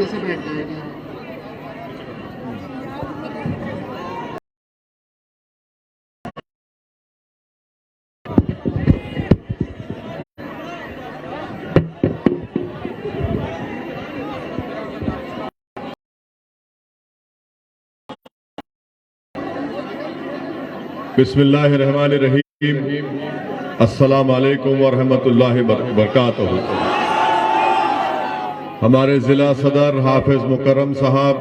ऐसे बैठ जाएगा। बिस्मिल्लाहिर्रहमानिर्रहीम। अस्सलामु अलैकुम वरहमतुल्लाहि वबरकातुहू। हमारे ज़िला सदर हाफिज मुकर्रम साहब,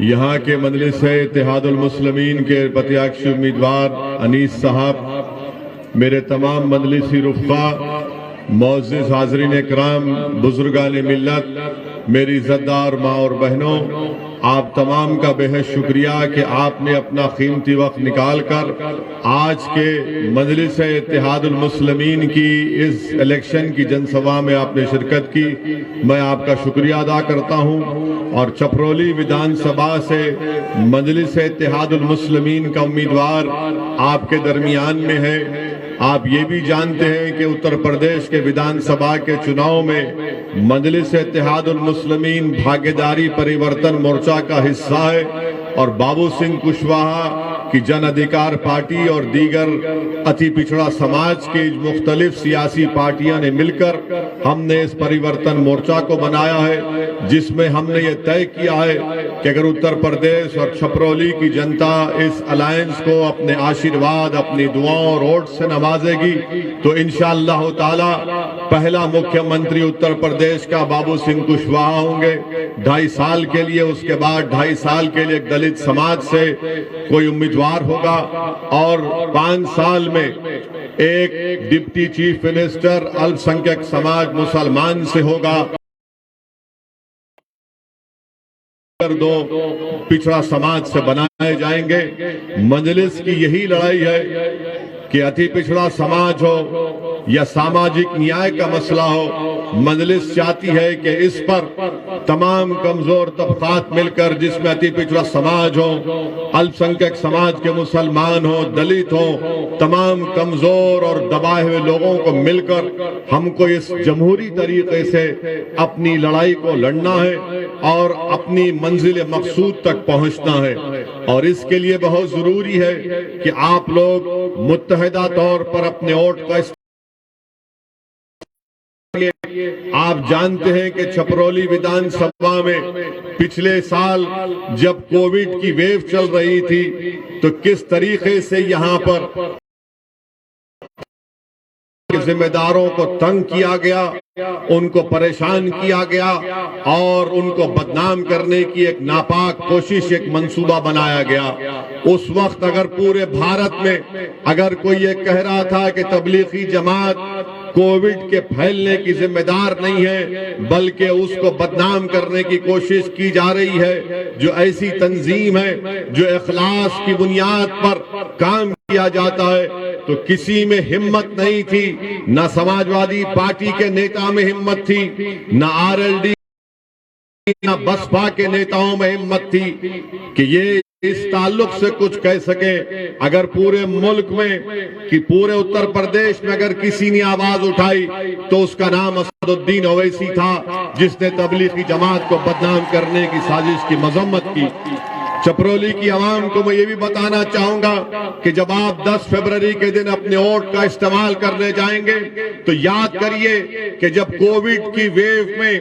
यहाँ के मजलिस इत्तेहादुल मुस्लिमीन के प्रत्याशी उम्मीदवार अनीस साहब, मेरे तमाम मजलिसी रुफ़ा, मुअज़्ज़िज़ हाज़रीन इकराम, बुजुर्गान मिल्लत, मेरी इज़्ज़तदार माँ और बहनों, आप तमाम का बेहद शुक्रिया कि आपने अपना कीमती वक्त निकाल कर आज के मजलिस इत्तेहादुल मुस्लिमीन की इस इलेक्शन की जनसभा में आपने शिरकत की। मैं आपका शुक्रिया अदा करता हूं। और छपरौली विधानसभा से मजलिस इत्तेहादुल मुस्लिमीन का उम्मीदवार आपके दरमियान में है। आप ये भी जानते हैं कि उत्तर प्रदेश के विधानसभा के चुनाव में मजलिस इत्तेहादुल मुस्लिमीन भागीदारी परिवर्तन मोर्चा का हिस्सा है और बाबू सिंह कुशवाहा की जन अधिकार पार्टी और दीगर अति पिछड़ा समाज की मुख्तलिफ सियासी पार्टियों ने मिलकर हमने इस परिवर्तन मोर्चा को बनाया है, जिसमें हमने ये तय किया है कि अगर उत्तर प्रदेश और छपरौली की जनता इस अलायंस को अपने आशीर्वाद, अपनी दुआओं और वोट से नवाजेगी तो इंशाअल्लाह ताला पहला मुख्यमंत्री उत्तर प्रदेश का बाबू सिंह कुशवाहा होंगे 2.5 साल के लिए। उसके बाद 2.5 साल के लिए दलित समाज से कोई उम्मीदवार होगा और 5 साल में एक डिप्टी चीफ मिनिस्टर अल्पसंख्यक समाज मुसलमान से होगा। 2 पिछड़ा समाज से बनाए जाएंगे। मजलिस की यही लड़ाई है कि अति पिछड़ा समाज हो या सामाजिक न्याय का मसला हो, मजलिस चाहती है कि इस पर तमाम कमजोर तबकात मिलकर, जिसमें अति पिछड़ा समाज हो, अल्पसंख्यक समाज के मुसलमान हो, दलित हो, तमाम कमजोर और दबाए हुए लोगों को मिलकर हमको इस जमहूरी तरीके से अपनी लड़ाई को लड़ना है और अपनी मंजिल मकसूद तक पहुंचना है। और इसके लिए बहुत जरूरी है कि आप लोग मुत्तहिदा तौर पर अपने वोट का आप जानते हैं कि छपरौली विधानसभा में पिछले साल जब कोविड की वेव चल रही थी तो किस तरीके से यहां पर जिम्मेदारों को तंग किया गया, उनको परेशान किया गया और उनको बदनाम करने की एक नापाक कोशिश, एक मंसूबा बनाया गया। उस वक्त अगर पूरे भारत में अगर कोई ये कह रहा था कि तबलीगी जमात कोविड के फैलने की जिम्मेदार नहीं है बल्कि उसको बदनाम करने की कोशिश की जा रही है, जो ऐसी तंजीम है जो इखलास की बुनियाद पर काम किया जाता है, तो किसी में हिम्मत नहीं थी, न समाजवादी पार्टी के नेता में हिम्मत थी, न आरएलडी न बसपा के नेताओं में हिम्मत थी कि ये इस ताल्लुक से कुछ कह सके। अगर पूरे मुल्क में कि पूरे उत्तर प्रदेश में अगर किसी ने आवाज उठाई तो उसका नाम असदुद्दीन ओवैसी था, जिसने तबलीगी जमात को बदनाम करने की साजिश की मजम्मत की। छपरौली की आवाम को मैं ये भी बताना चाहूंगा कि जब आप 10 फरवरी के दिन अपने वोट का इस्तेमाल करने जाएंगे तो याद करिए कि जब कोविड की वेव में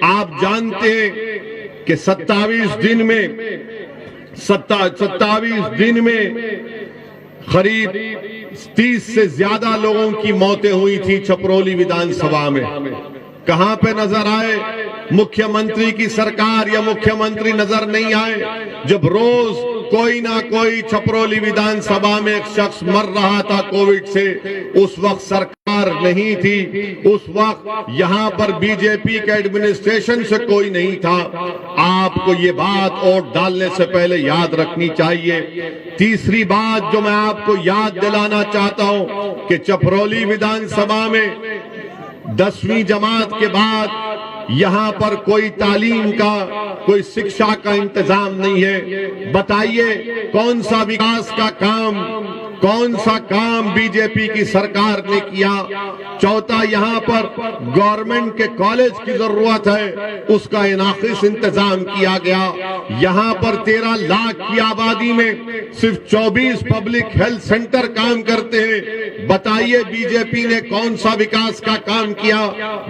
आप जानते हैं कि 27 दिन में करीब 30 से ज्यादा लोगों की मौतें हुई थी छपरौली विधानसभा में। कहां पे नजर आए मुख्यमंत्री की सरकार या मुख्यमंत्री नजर नहीं आए जब रोज कोई ना कोई छपरौली विधानसभा में एक शख्स मर रहा था कोविड से। उस वक्त सरकार नहीं थी, उस वक्त यहां पर बीजेपी के एडमिनिस्ट्रेशन से कोई नहीं था। आपको ये बात वोट डालने से पहले याद रखनी चाहिए। तीसरी बात जो मैं आपको याद दिलाना चाहता हूं कि छपरौली विधानसभा में 10वीं जमात के बाद यहां पर कोई तालीम का, कोई शिक्षा का इंतजाम नहीं है। बताइए कौन सा विकास का काम कौन सा काम बीजेपी की सरकार ने किया। चौथा, यहाँ पर गवर्नमेंट के कॉलेज की जरूरत है, उसका इनाकिस इंतजाम किया गया। यहाँ पर 13 लाख की आबादी में सिर्फ 24 पब्लिक हेल्थ सेंटर काम करते हैं। बताइए बीजेपी ने कौन सा विकास का काम किया।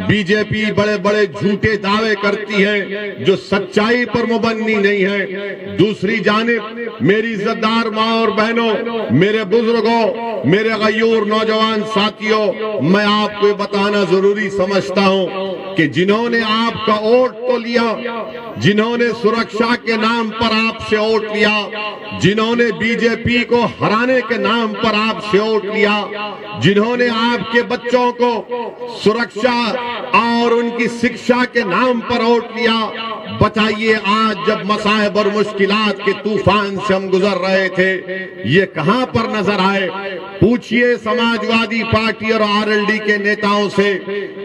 बीजेपी बड़े बड़े झूठे दावे करती है जो सच्चाई पर मुबन्नी नहीं है। दूसरी जानिब मेरी इज्जतदार माँ और बहनों, मेरे बुजुर्गों, मेरे गयूर नौजवान साथियों, मैं आपको बताना जरूरी समझता हूं कि जिन्होंने आपका वोट तो लिया, जिन्होंने सुरक्षा के नाम पर आपसे वोट लिया, जिन्होंने बीजेपी को हराने के नाम पर आपसे वोट लिया, जिन्होंने आपके बच्चों को सुरक्षा और उनकी शिक्षा के नाम पर वोट लिया, बताइए आज जब मसाइब और मुश्किलात के तूफान से हम गुजर रहे थे, ये कहां पर नजर आए। पूछिए समाजवादी पार्टी और आरएलडी के नेताओं से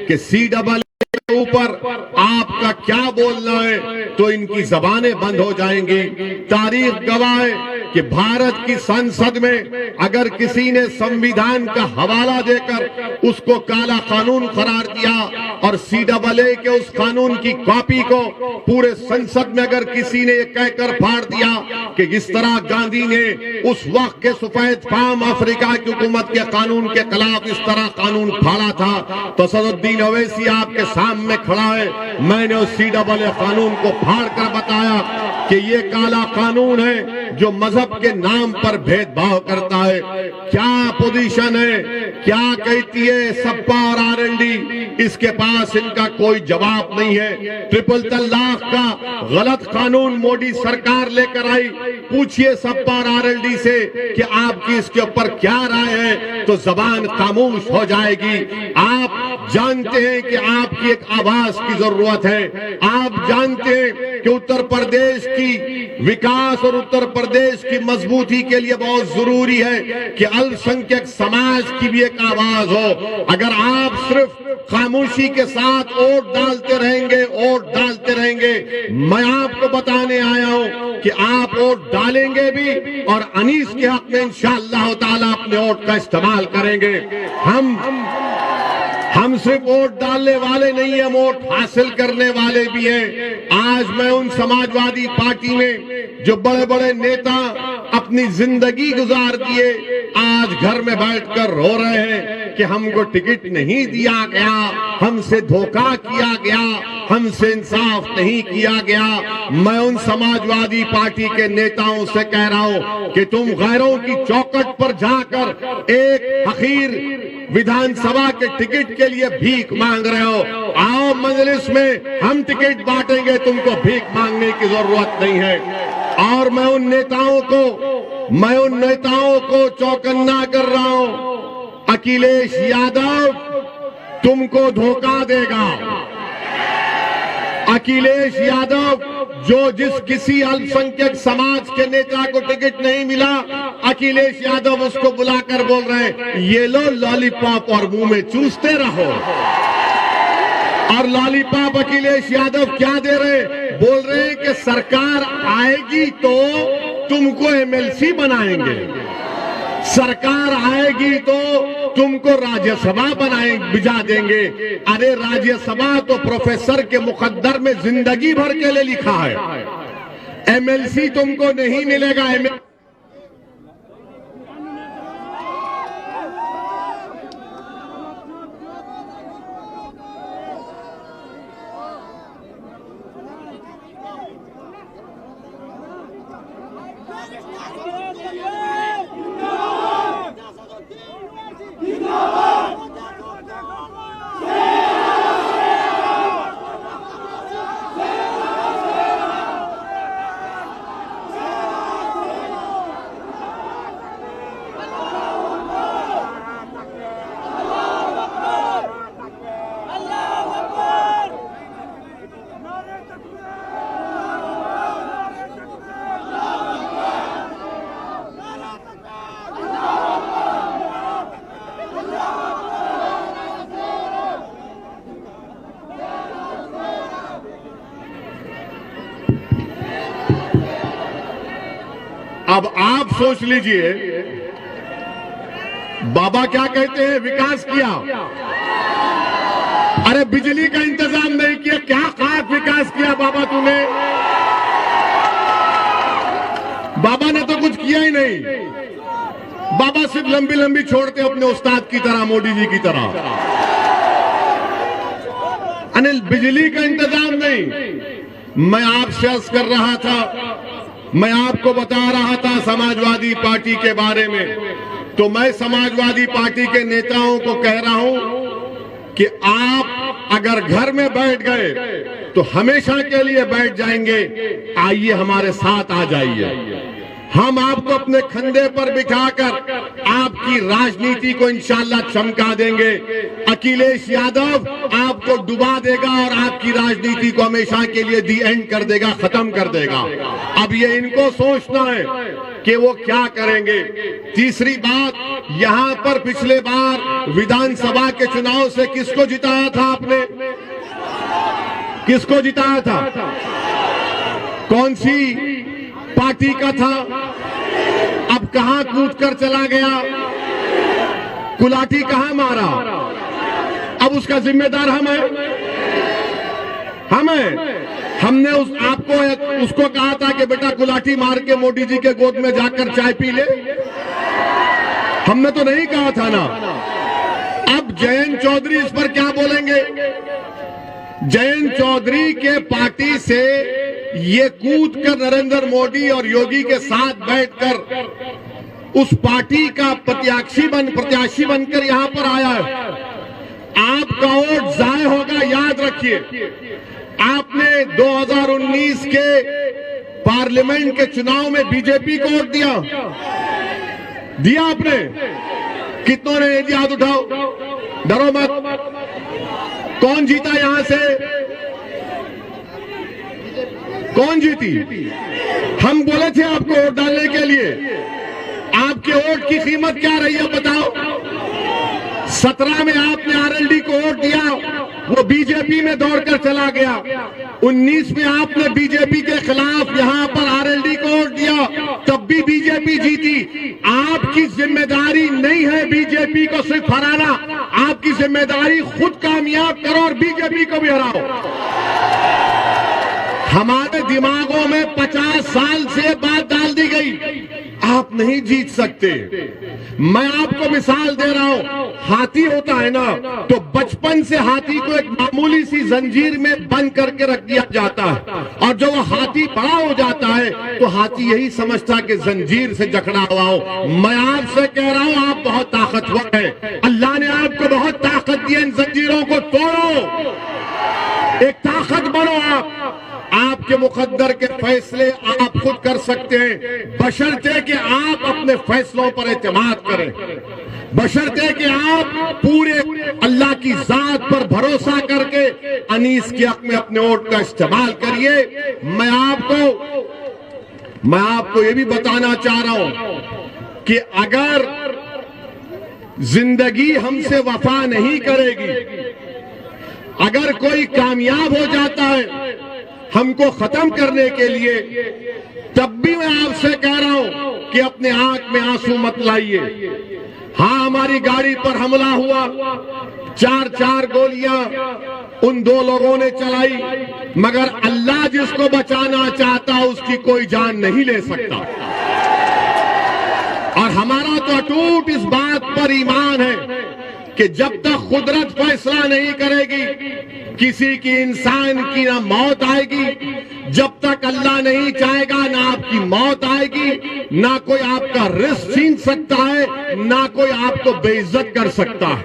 कि CAA के ऊपर आपका क्या बोलना है, तो इनकी जबानें बंद हो जाएंगी। तारीख गवाह है कि भारत की संसद में अगर किसी ने संविधान का हवाला देकर उसको काला कानून करार दिया और CAA के उस कानून की कॉपी को पूरे संसद में अगर किसी ने कहकर फाड़ दिया कि इस तरह गांधी ने उस वक्त के सफेद फाम अफ्रीका की हुकूमत के कानून के खिलाफ इस तरह कानून फाड़ा था, तो सदुद्दीन ओवैसी आपके सामने खड़ा है। मैंने उस CAA कानून को फाड़ कर बताया कि ये काला कानून है जो मजहब के नाम पर भेदभाव करता है। क्या पोजीशन है, क्या कहती है सपा और आरएलडी, इसके पास इनका कोई जवाब नहीं है। ट्रिपल तलाक का गलत कानून मोदी सरकार लेकर आई। पूछिए सपा और आरएलडी से कि आपकी इसके ऊपर क्या राय है, तो जबान खामोश हो जाएगी। आप जानते हैं कि आपकी एक आवाज की जरूरत है। आप जानते हैं कि उत्तर प्रदेश की विकास और उत्तर प्रदेश की मजबूती के लिए बहुत जरूरी है कि अल्पसंख्यक समाज की भी एक आवाज हो। अगर आप सिर्फ खामोशी के साथ वोट डालते रहेंगे, वोट डालते रहेंगे, मैं आपको बताने आया हूं कि आप वोट डालेंगे भी और अनीस के हक में इंशाअल्लाह ताला अपने वोट का इस्तेमाल करेंगे। हम सिर्फ वोट डालने वाले नहीं है, वोट हासिल करने वाले भी हैं। आज मैं उन समाजवादी पार्टी में जो बड़े बड़े नेता अपनी जिंदगी गुजार दिए, आज घर में बैठकर रो रहे हैं कि हमको टिकट नहीं दिया गया, हमसे धोखा किया गया, हमसे इंसाफ नहीं किया गया। मैं उन समाजवादी पार्टी के नेताओं से कह रहा हूं कि तुम गैरों की चौखट पर जाकर एक हकीर विधानसभा के टिकट के लिए भीख मांग रहे हो। आओ मजलिस में हम टिकट बांटेंगे, तुमको भीख मांगने की जरूरत नहीं है। और मैं उन नेताओं को चौकन्ना कर रहा हूं, अखिलेश यादव तुमको धोखा देगा। अखिलेश यादव जिस किसी अल्पसंख्यक समाज के नेता को टिकट नहीं मिला, अखिलेश यादव उसको बुलाकर बोल रहे हैं ये लो लॉलीपॉप और मुंह में चूसते रहो। और लॉलीपॉप अखिलेश यादव क्या दे रहे, बोल रहे हैं कि सरकार आएगी तो तुमको MLC बनाएंगे, सरकार आएगी तो तुमको राज्यसभा भिजा देंगे। अरे राज्यसभा तो प्रोफेसर के मुकद्दर में जिंदगी भर के लिए लिखा है, MLC तुमको नहीं मिलेगा। अब आप सोच लीजिए बाबा क्या कहते हैं, विकास किया। अरे बिजली का इंतजाम नहीं किया, क्या खास विकास किया बाबा तूने? बाबा ने तो कुछ किया ही नहीं। बाबा सिर्फ लंबी लंबी छोड़ते अपने उस्ताद की तरह, मोदी जी की तरह। अनिल, बिजली का इंतजाम नहीं। मैं आपसे अर्ज कर रहा था, मैं आपको बता रहा था समाजवादी पार्टी के बारे में, तो मैं समाजवादी पार्टी के नेताओं को कह रहा हूं कि आप अगर घर में बैठ गए तो हमेशा के लिए बैठ जाएंगे। आइए हमारे साथ आ जाइए, हम आपको अपने कंधे पर बिठाकर आपकी राजनीति को इंशाल्लाह चमका देंगे। अखिलेश यादव आपको डुबा देगा और आपकी राजनीति को हमेशा के लिए दी एंड कर देगा, खत्म कर देगा। अब ये इनको सोचना है कि वो क्या करेंगे। तीसरी बात, यहां पर पिछले बार विधानसभा के चुनाव से किसको जिताया था आपने? किसको जिताया था? कौन सी पार्टी का था? अब कहां कूद कर चला गया? कुलाठी कहां मारा? अब उसका जिम्मेदार हम हैं। हमने आपको उसको कहा था कि बेटा कुलाठी मार के मोदी जी के गोद में जाकर चाय पी ले। हमने तो नहीं कहा था ना। अब जयंत चौधरी इस पर क्या बोलेंगे? जयंत चौधरी के पार्टी से ये कूद कर नरेंद्र मोदी और योगी के साथ बैठकर उस पार्टी का प्रत्याशी बनकर यहां पर आया है। आपका वोट जाय होगा, याद रखिए। आपने 2019 के पार्लियामेंट के चुनाव में बीजेपी को वोट दिया आपने? कितनों ने दिया? हाथ उठाओ, डरो मत। कौन जीता यहां से? कौन जीती? हम बोले थे आपको वोट डालने के लिए। आपके वोट की कीमत क्या रही है बताओ? 17 में आपने आरएलडी को वोट दिया, वो बीजेपी में दौड़कर चला गया। 19 में आपने बीजेपी के खिलाफ यहां पर आरएलडी को वोट दिया, तब भी बीजेपी जीती। आपकी जिम्मेदारी नहीं है बीजेपी को सिर्फ हराना, आपकी जिम्मेदारी खुद कामयाब करो और बीजेपी को भी हराओ। हमारे दिमागों में 50 साल से बात डाल दी गई, आप नहीं जीत सकते। मैं आपको मिसाल दे रहा हूं, हाथी होता है ना, तो बचपन से हाथी को एक मामूली सी जंजीर में बंद करके रख दिया जाता है, और जब वो हाथी बड़ा हो जाता है तो हाथी यही समझता कि जंजीर से जकड़ा हुआ हो। मैं आपसे कह रहा हूं, आप बहुत ताकतवर हैं। अल्लाह ने आपको बहुत ताकत दी है, इन जंजीरों को तोड़ो, एक ताकत बनो। आपके मुकद्दर के फैसले आप खुद कर सकते हैं, बशर्ते कि आप अपने फैसलों पर एतमाद करें, बशर्ते कि आप पूरे अल्लाह की जात पर भरोसा करके अनीस के हक में अपने वोट का इस्तेमाल करिए। मैं आपको ये भी बताना चाह रहा हूं कि अगर जिंदगी हमसे वफा नहीं करेगी, अगर कोई कामयाब हो जाता है हमको खत्म करने के लिए, तब भी मैं आपसे कह रहा हूं कि अपने आंख में आंसू मत लाइए। हां, हमारी गाड़ी पर हमला हुआ, 4 गोलियां उन 2 लोगों ने चलाई, मगर अल्लाह जिसको बचाना चाहता उसकी कोई जान नहीं ले सकता। और हमारा तो अटूट इस बात पर ईमान है कि जब तक कुदरत फैसला नहीं करेगी, किसी की इंसान की ना मौत आएगी, जब तक अल्लाह नहीं चाहेगा ना आपकी मौत आएगी, ना कोई आपका रिस्क छीन सकता है, ना कोई आपको बेइज्जत कर सकता है।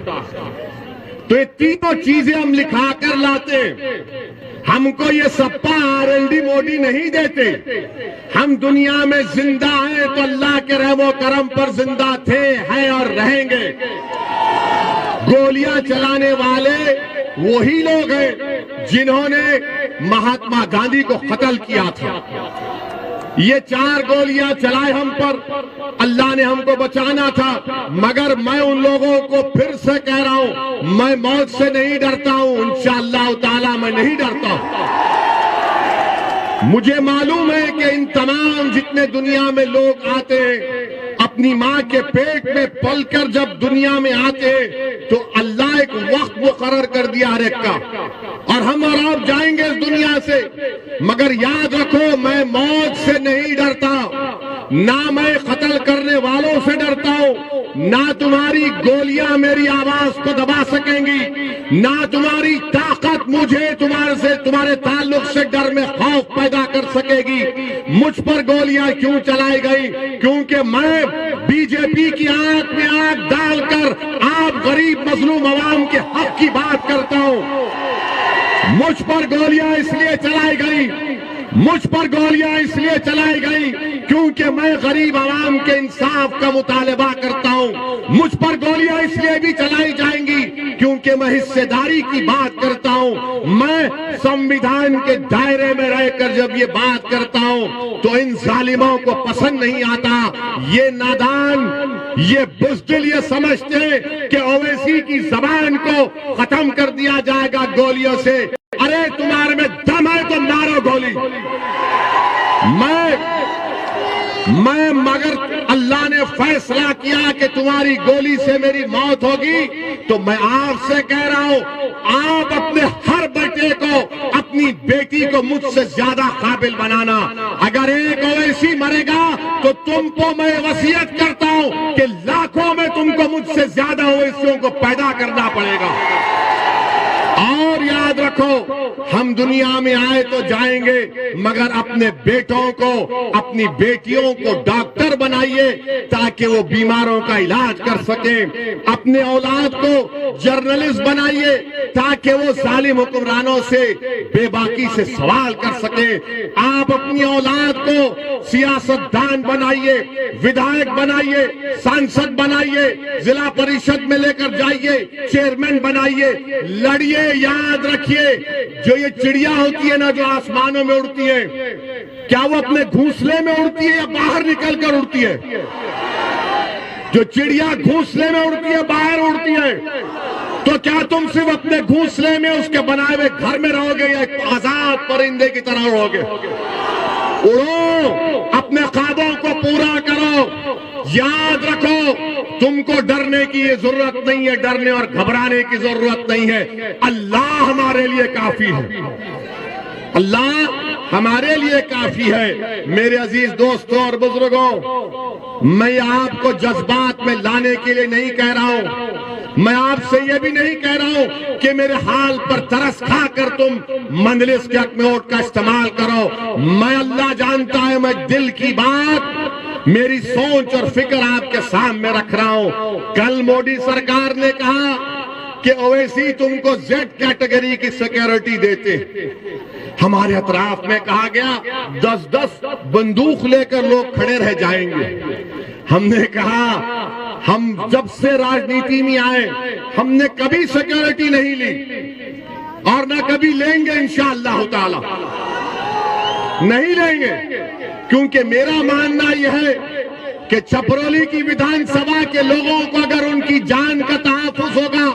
तो ये तीनों चीजें हम लिखा कर लाते हैं। हमको ये सप्पा आरएलडी मोदी नहीं देते। हम दुनिया में जिंदा हैं तो अल्लाह के रहमो करम पर जिंदा थे, हैं और रहेंगे। गोलियां चलाने वाले वही लोग हैं जिन्होंने महात्मा गांधी को कत्ल किया था। ये 4 गोलियां चलाए हम पर, अल्लाह ने हमको बचाना था। मगर मैं उन लोगों को फिर से कह रहा हूं, मैं मौत से नहीं डरता हूं, इंशाअल्लाह ताला मैं नहीं डरता हूं। मुझे मालूम है कि इन तमाम जितने दुनिया में लोग आते हैं, अपनी माँ के पेट में पलकर जब दुनिया में आते तो अल्लाह एक वक्त मुकर्रर कर दिया हर एक का, और हम और आप जाएंगे इस दुनिया से। मगर याद रखो, मैं मौत से नहीं डरता, ना मैं कत्ल करने वालों से डरता हूं, ना तुम्हारी गोलियां मेरी आवाज को दबा सकेंगी, ना तुम्हारी ताकत मुझे तुम्हारे ताल्लुक से डर में खौफ पैदा कर सकेगी। मुझ पर गोलियां क्यों चलाई गई? क्योंकि मैं बीजेपी की आंख में आंख डालकर आप गरीब मजलूम अवाम के हक की बात करता हूं। मुझ पर गोलियां इसलिए चलाई गई, मुझ पर गोलियां इसलिए चलाई गई क्योंकि मैं गरीब आवाम के इंसाफ का मुतालबा करता हूं। मुझ पर गोलियां इसलिए भी चलाई जाएंगी क्योंकि मैं हिस्सेदारी की बात करता हूं। मैं संविधान के दायरे में रहकर जब ये बात करता हूं तो इन जालिमों को पसंद नहीं आता। ये नादान, ये बुज़दिल ये समझते हैं कि ओवैसी की जबान को खत्म कर दिया जाएगा गोलियों से। अरे तुम्हारे में दम है तो मारो गोली। मैं मगर अल्लाह ने फैसला किया कि तुम्हारी गोली से मेरी मौत होगी, तो मैं आपसे कह रहा हूं, आप अपने हर बेटे को, अपनी बेटी को मुझसे ज्यादा काबिल बनाना। अगर एक ओवैसी मरेगा तो तुमको मैं वसीयत करता हूं कि लाखों में तुमको मुझसे ज्यादा ओवैसियों को पैदा करना पड़ेगा। और याद रखो, हम दुनिया में आए तो जाएंगे, मगर अपने बेटों को, अपनी बेटियों को डॉक्टर बनाइए ताकि वो बीमारों का इलाज कर सके। अपने औलाद को जर्नलिस्ट बनाइए ताकि वो जालिम हुक्मरानों से बेबाकी से सवाल कर सके। आप अपनी औलाद को सियासतदान बनाइए, विधायक बनाइए, सांसद बनाइए, जिला परिषद में लेकर जाइए, चेयरमैन बनाइए, लड़िए। याद रखिए, जो ये चिड़िया होती है ना, जो आसमानों में उड़ती है, क्या वो अपने घोंसले में उड़ती है या बाहर निकलकर उड़ती है? जो चिड़िया घोंसले में उड़ती है, बाहर उड़ती है, तो क्या तुम सिर्फ अपने घोंसले में उसके बनाए हुए घर में रहोगे या एक आजाद परिंदे की तरह रहोगे? उड़ो, अपने ख्वाबों को पूरा करो। याद रखो, तुमको डरने की ये जरूरत नहीं है, डरने और घबराने की जरूरत नहीं है। अल्लाह हमारे लिए काफी है, अल्लाह हमारे लिए काफी है। मेरे अजीज दोस्तों और बुजुर्गों, मैं आपको जज्बात में लाने के लिए नहीं कह रहा हूं, मैं आपसे ये भी नहीं कह रहा हूं कि मेरे हाल पर तरस खाकर तुम मंजलिस के हक में वोट का इस्तेमाल करो। मैं, अल्लाह जानता है, मैं दिल की बात, मेरी सोच और फिक्र आपके सामने रख रहा हूं। कल मोदी सरकार ने कहा कि ओवैसी तुमको जेड कैटेगरी की सिक्योरिटी देते। हमारे अतराफ में कहा गया 10-10 बंदूक लेकर लोग खड़े रह जाएंगे। हमने कहा, हम जब से राजनीति में आए हमने कभी सिक्योरिटी नहीं ली और ना कभी लेंगे, इंशाअल्लाह ताला नहीं लेंगे, क्योंकि मेरा मानना यह है कि छपरौली की विधानसभा के लोगों को अगर उनकी जान का तहफ्फुज़ होगा,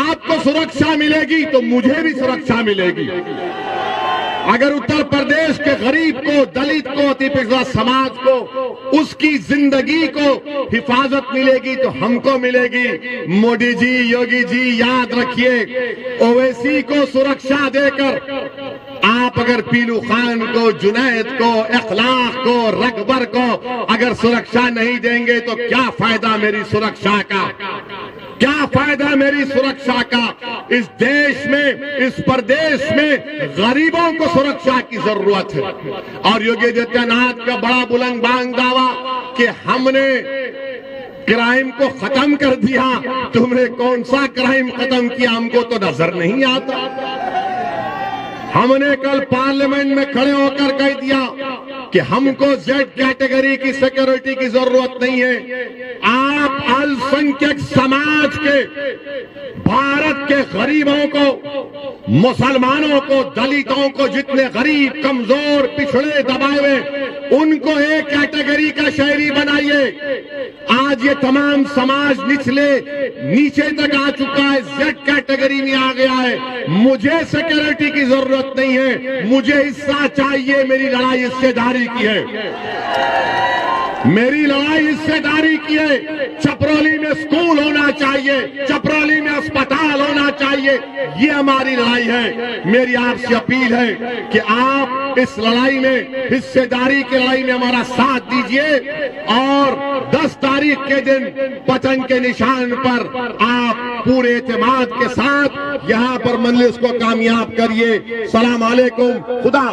आपको सुरक्षा मिलेगी तो मुझे भी सुरक्षा मिलेगी। अगर उत्तर प्रदेश के गरीब को, दलित को, अति पिछड़ा समाज को, उसकी जिंदगी को हिफाजत मिलेगी तो हमको मिलेगी। मोदी जी, योगी जी, याद रखिए, ओवैसी को सुरक्षा देकर आप अगर पीलू खान को, जुनैद को, इखलाक को, रकबर को अगर सुरक्षा नहीं देंगे तो क्या फायदा मेरी सुरक्षा का? क्या फायदा मेरी सुरक्षा का? इस देश में, इस प्रदेश में गरीबों को सुरक्षा की जरूरत है। और योगी आदित्यनाथ का बड़ा बुलंद बांग दावा कि हमने क्राइम को खत्म कर दिया। तुमने कौन सा क्राइम खत्म किया, हमको तो नजर नहीं आता। हमने कल पार्लियामेंट में खड़े होकर कह दिया कि हमको जेड कैटेगरी की सिक्योरिटी की जरूरत नहीं है। आप अल्पसंख्यक समाज के, भारत के गरीबों को, मुसलमानों को, दलितों को, जितने गरीब, कमजोर, पिछड़े, दबाए हुए, उनको एक कैटेगरी का शहरी बनाइए। आज ये तमाम समाज नीचे तक आ चुका है, जेड कैटेगरी में आ गया है। मुझे सिक्योरिटी की जरूरत नहीं है, मुझे हिस्सा चाहिए, मेरी लड़ाई हिस्सेदारी की है। मेरी लड़ाई हिस्सेदारी की है। चपरौली में स्कूल होना चाहिए, चपरौली में अस्पताल होना चाहिए, ये हमारी लड़ाई है। मेरी आपसे अपील है कि आप इस लड़ाई में, हिस्सेदारी की लड़ाई में हमारा साथ दीजिए और 10 तारीख के दिन पतंग के निशान पर आप पूरे एतमाद के साथ यहां पर मजलिस को कामयाब करिए। सलाम अलैकुम, खुदा।